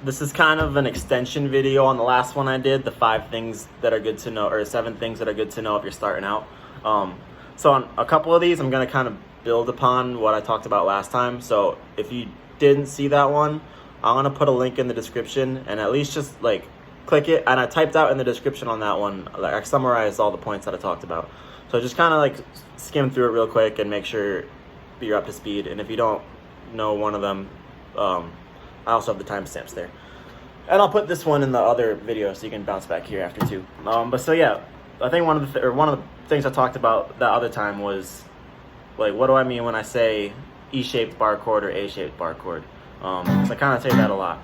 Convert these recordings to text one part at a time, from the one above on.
this is kind of an extension video on the last one I did, the 5 things that are good to know, or 7 things that are good to know if you're starting out. So on a couple of these, I'm going to kind of build upon what I talked about last time. So if you didn't see that one, I'm going to put a link in the description, and at least just like click it. And I typed out in the description on that one, like I summarized all the points that I talked about. So just kind of like skim through it real quick and make sure you're up to speed. And if you don't know one of them, I also have the timestamps there. And I'll put this one in the other video so you can bounce back here after too. But so yeah, I think one of the things I talked about that other time was like, what do I mean when I say E-shaped bar chord or A-shaped bar chord? So I kind of say that a lot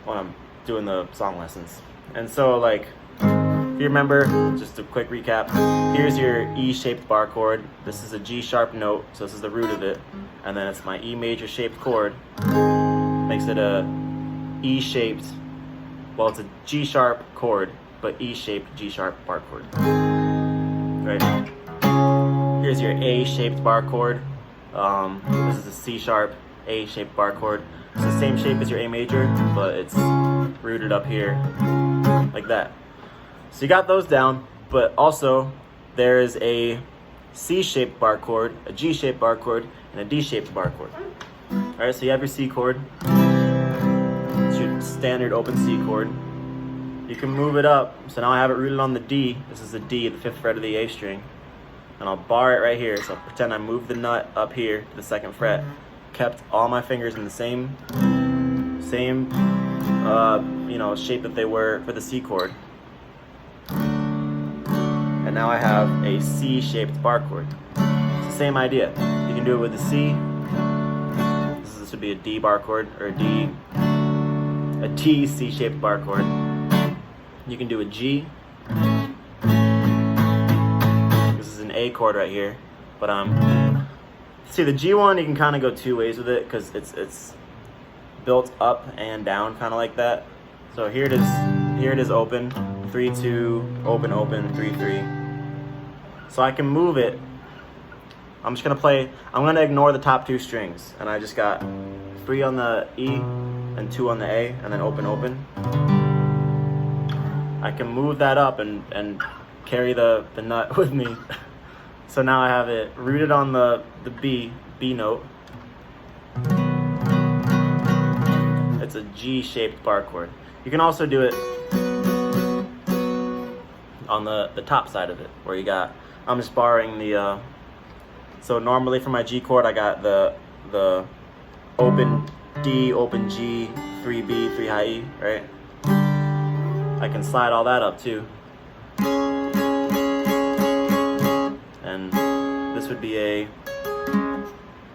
when I'm doing the song lessons. And so like, if you remember, just a quick recap, here's your E-shaped bar chord. This is a G sharp note, so this is the root of it. And then it's my E major shaped chord. Makes it a E-shaped, well, it's a G sharp chord, but E-shaped G sharp bar chord. Right? Here's your A-shaped bar chord. This is a C sharp A-shaped bar chord. It's the same shape as your A major, but it's rooted up here, like that. So you got those down, but also there's a C-shaped bar chord, a G-shaped bar chord, and a D-shaped bar chord. Alright, so you have your C chord. It's your standard open C chord. You can move it up. So now I have it rooted on the D. This is the D, the 5th fret of the A string. And I'll bar it right here. So I'll pretend I moved the nut up here to the 2nd fret. Kept all my fingers in the same shape that they were for the C chord. And now I have a C-shaped bar chord. It's the same idea. You can do it with the C. This would be a D bar chord, or a T C-shaped bar chord. You can do a G. This is an A chord right here, but see the G one, you can kind of go 2 ways with it because it's built up and down, kind of like that. So here it is open, 3-2, open, open, 3-3. So I can move it. I'm gonna ignore the top 2 strings, and I just got 3 on the E and 2 on the A, and then open, open. I can move that up and carry the nut with me. So now I have it rooted on the B note. It's a G-shaped bar chord. You can also do it on the top side of it, where you got, I'm just barring the, so normally for my G chord, I got the open D, open G, 3B, 3 high E, right? I can slide all that up too. And this would be a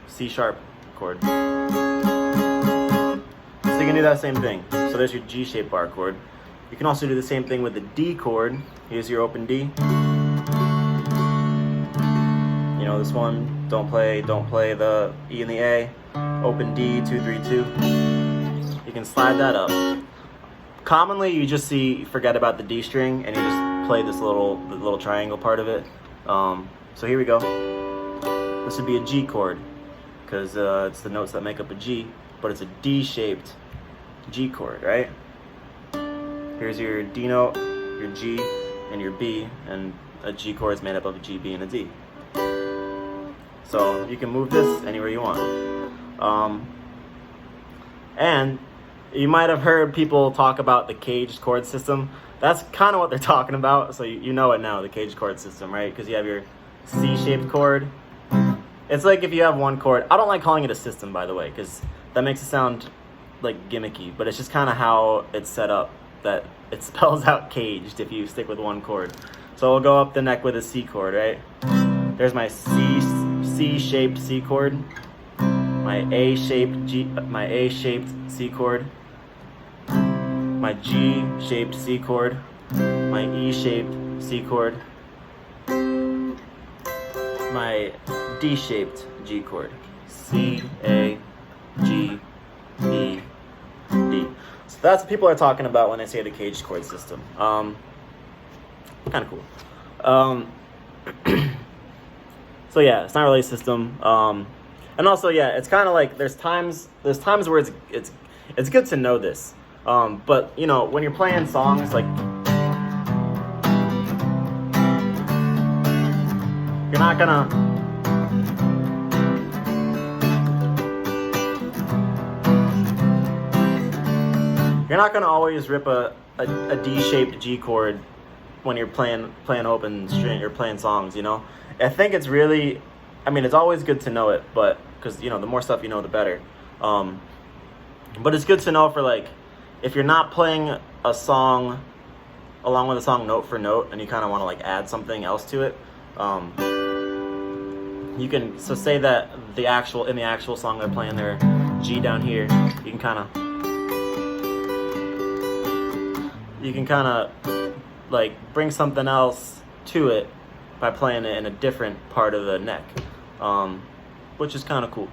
C sharp chord. So you can do that same thing. So there's your G-shaped bar chord. You can also do the same thing with the D chord. Here's your open D. You know, this one, don't play the E and the A. Open D, 2-3-2. You can slide that up. Commonly, you just forget about the D string and you just play this little triangle part of it. So here we go. This would be a G chord because it's the notes that make up a G, but it's a D-shaped G chord, right? Here's your D note, your G, and your B, and a G chord is made up of a G, B, and a D. So you can move this anywhere you want. And you might have heard people talk about the caged chord system. That's kind of what they're talking about, so you know it now, the caged chord system, right? Because you have your C-shaped chord. It's like if you have one chord. I don't like calling it a system, by the way, because that makes it sound like gimmicky, but it's just kind of how it's set up, that it spells out caged if you stick with one chord. So we'll go up the neck with a C chord, right? There's my C-shaped C chord, my A-shaped C chord, my G-shaped C chord, my E-shaped C chord, my D-shaped G chord. C, A, G, E, D. So that's what people are talking about when they say the caged chord system. Kind of cool. So yeah, it's not really a system. And also, yeah, it's kind of like there's times where it's good to know this. But you know, when you're playing songs, like you're not gonna always rip a D-shaped G chord when you're playing open string or playing songs, you know. I think it's really, I mean, it's always good to know it, but because, you know, the more stuff you know, the better. But it's good to know for, like, if you're not playing a song along with a song note for note and you kind of want to, like, add something else to it, you can, so say that in the actual song they're playing their G down here, you can kind of like bring something else to it by playing it in a different part of the neck, which is kind of cool.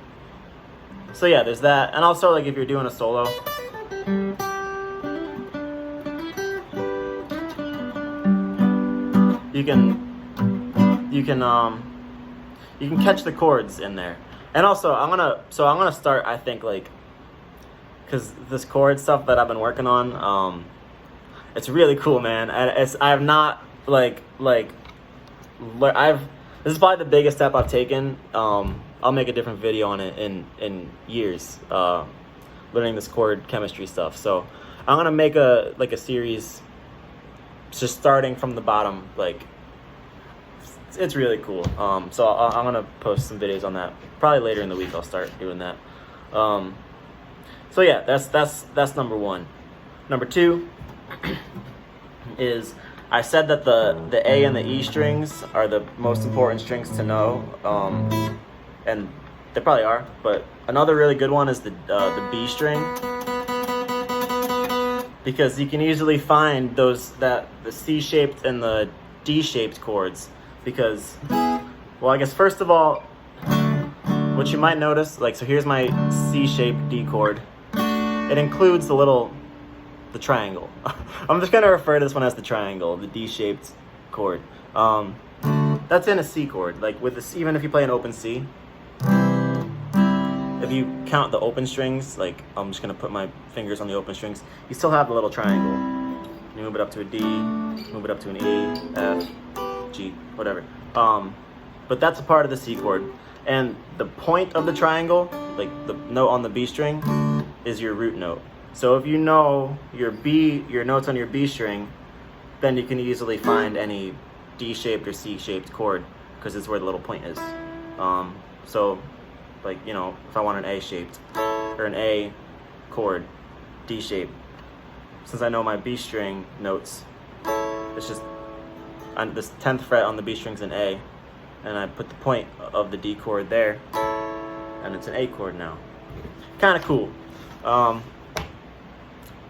So yeah, there's that. And also, like, if you're doing a solo, you can catch the chords in there. And also, I'm gonna start, I think, like, because this chord stuff that I've been working on, it's really cool, man. I've not this is probably the biggest step I've taken. I'll make a different video on it in years, learning this chord chemistry stuff. So I'm gonna make a series, just starting from the bottom. Like, it's really cool. So I'm gonna post some videos on that. Probably later in the week I'll start doing that. So yeah, that's number one. Number two is, I said that the A and the E strings are the most important strings to know, and they probably are. But another really good one is the B string, because you can easily find the C-shaped and the D-shaped chords. Because, well, I guess first of all, what you might notice, like, so here's my C-shaped D chord. It includes the triangle. I'm just gonna refer to this one as the triangle, the D-shaped chord. That's in a C chord. Like, with this, even if you play an open C, if you count the open strings, like, I'm just gonna put my fingers on the open strings, you still have the little triangle. You move it up to a D, move it up to an E, F, G, whatever. But that's a part of the C chord. And the point of the triangle, like the note on the B string, is your root note. So if you know your notes on your B string, then you can easily find any D-shaped or C-shaped chord, because it's where the little point is. So, like, you know, if I want an A-shaped or an A chord, D-shaped, since I know my B string notes, it's just on this 10th fret on the B string's an A, and I put the point of the D chord there, and it's an A chord now. Kind of cool.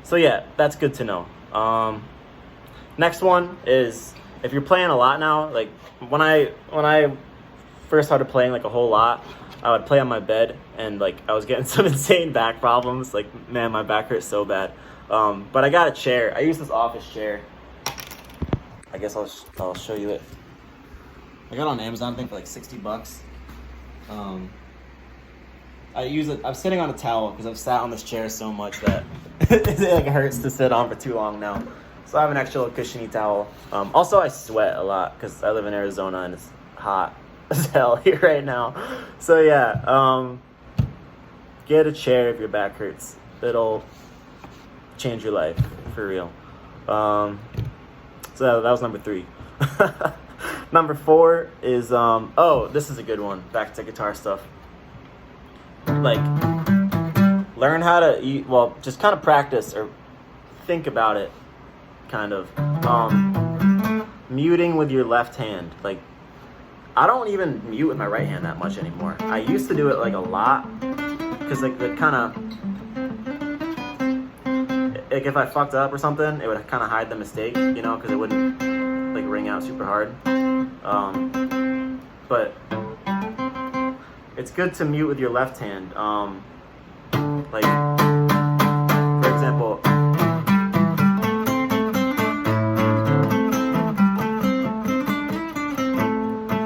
So yeah, that's good to know. Next one is, if you're playing a lot now, like when I first started playing like a whole lot, I would play on my bed, and like I was getting some insane back problems. Like, man, my back hurts so bad. But I got a chair. I use this office chair. I guess I'll show you it. I got it on Amazon, I think, for like $60. I use it. I'm sitting on a towel because I've sat on this chair so much that it like hurts to sit on for too long now. So I have an extra little cushiony towel. Also, I sweat a lot because I live in Arizona and it's hot as hell here right now. So yeah, get a chair if your back hurts. It'll change your life for real. So that was number 3. Number 4 is this is a good one. Back to guitar stuff. Like, learn how to just kind of practice or think about it, kind of. Muting with your left hand. Like, I don't even mute with my right hand that much anymore. I used to do it like a lot, because like the kind of, like if I fucked up or something, it would kind of hide the mistake, you know, because it wouldn't like ring out super hard. But it's good to mute with your left hand. Like, for example,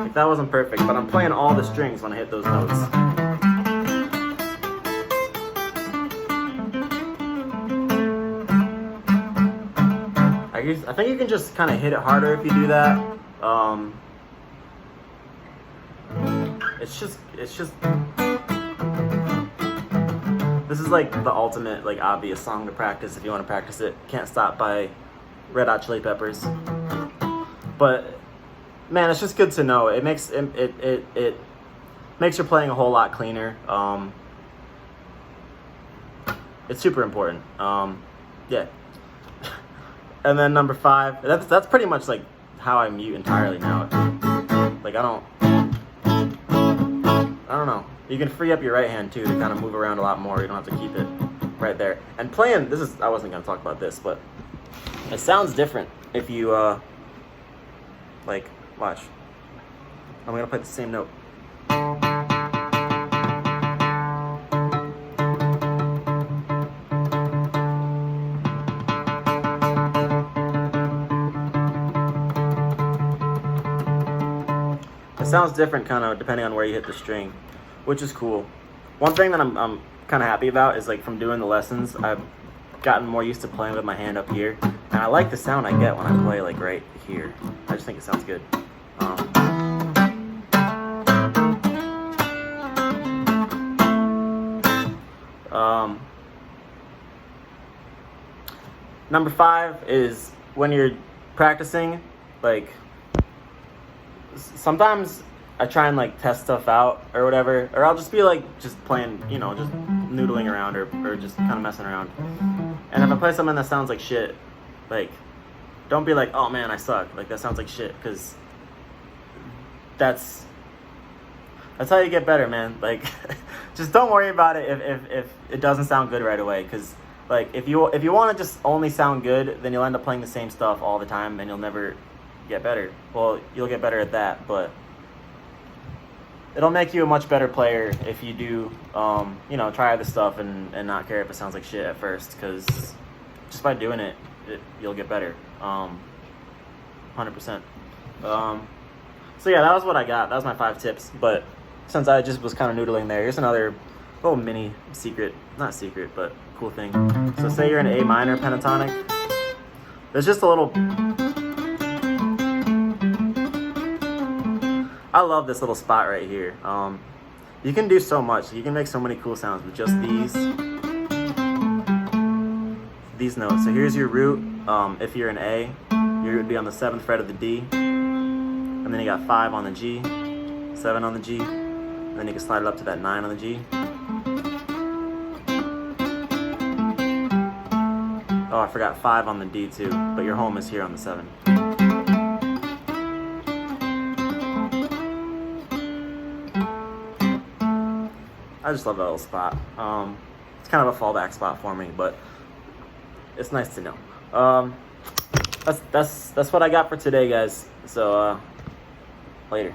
like that wasn't perfect, but I'm playing all the strings when I hit those notes. I think you can just kind of hit it harder if you do that. It's just. This is like the ultimate, like, obvious song to practice if you want to practice it. Can't Stop by Red Hot Chili Peppers. But man, it's just good to know. It makes it makes your playing a whole lot cleaner. It's super important. Yeah. And then number 5. That's pretty much like how I mute entirely now. Like I don't know. You can free up your right hand too to kind of move around a lot more. You don't have to keep it right there. And playing, I wasn't gonna talk about this, but it sounds different if you like, watch. I'm gonna play the same note. It sounds different kind of depending on where you hit the string, which is cool. One thing that I'm kind of happy about is, like, from doing the lessons, I've gotten more used to playing with my hand up here, and I like the sound I get when I play, like, right here. I just think it sounds good. Number 5 is when you're practicing, like, sometimes I try and, like, test stuff out or whatever, or I'll just be, like, just playing, you know, just noodling around or just kind of messing around. And if I play something that sounds like shit, like, don't be like, oh man, I suck, like, that sounds like shit, because that's how you get better, man. Like, just don't worry about it if it doesn't sound good right away, because, like, if you want to just only sound good, then you'll end up playing the same stuff all the time and you'll never get better. Well, you'll get better at that, but it'll make you a much better player if you do, you know, try other stuff and not care if it sounds like shit at first, because just by doing it, you'll get better, 100%. So yeah, that was what I got. That was my 5 tips, but since I just was kind of noodling there, here's another little mini secret, not secret, but cool thing. So say you're in A minor pentatonic, there's just a little, I love this little spot right here. You can do so much. You can make so many cool sounds with just these notes. So here's your root. If you're in A, your root would be on the 7th fret of the D, and then you got 5 on the G, 7 on the G, and then you can slide it up to that 9 on the G. Oh, I forgot 5 on the D too, but your home is here on the 7. I just love that little spot. It's kind of a fallback spot for me, but it's nice to know. That's what I got for today, guys. So later.